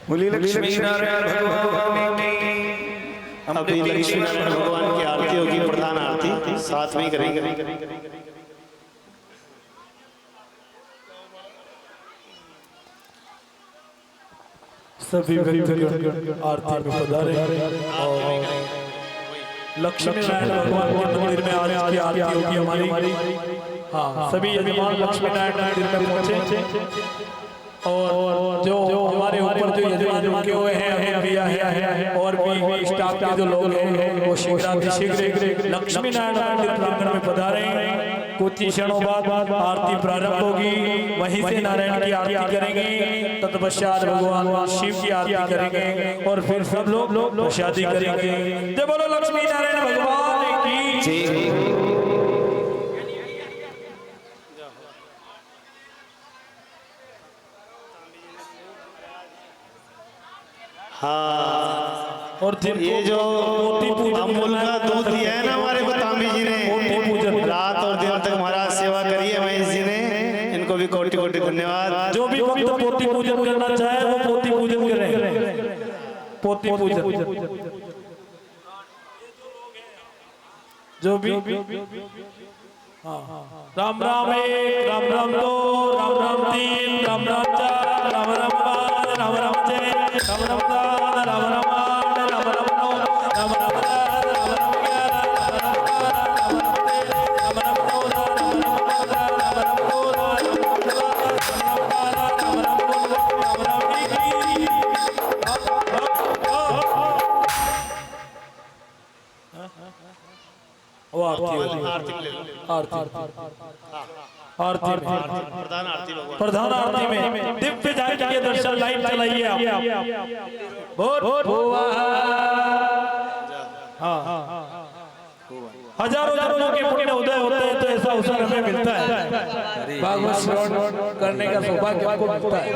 A: बोलिए लक्ष्मी नारायण भगवान की।
C: अभी लक्ष्मी नारायण भगवान की आरती होगी, प्रधान आरती साथ में करेंगे।
B: सभी भक्तगण आरती में पधारे और लक्ष्मी नारायण भगवान के मंदिर में आज की आरती होगी हमारी। हाँ, सभी यजमान लक्ष्मी नारायण मंदिर में पहुंचे और जो हमारे ऊपर जो यजमान के हुए हैं हमें दिया है और भी स्टाफ के जो लोग हैं वो शीघ्र लक्ष्मी नारायण मंदिर प्रांगण में पधारे। कुछ ही क्षणों बाद आरती प्रारंभ होगी, वहीं से नारायण की आरती करेंगे, तत्पश्चात भगवान शिव की आरती करेंगे और फिर सब लोग प्रसादी करेंगे। जय बोलो लक्ष्मी नारायण भगवान की।
C: हाँ,
B: और
C: ये जो अमूल का दूध दिया है ना हमारे बतामी जी ने, रात और दिन
B: पूजन जो भी हाँ राम राम एक राम राम दो राम राम तीन राम राम चार राम राम पाँच राम राम छः राम राम सात राम राम आठ राम राम नौ राम राम 10 राम राम 11 राम राम 12 राम राम 13 राम राम 14 राम राम 15 राम राम 16 राम राम 17 वो आरती प्रधान आरती में दिव्य जाति के दर्शन लाइव चलाइए आप बहुत हजारों जन्मों के पुण्य उदय होते हैं तो ऐसा अवसर हमें मिलता है भागवत श्रवण करने का सौभाग्य हमको मिलता है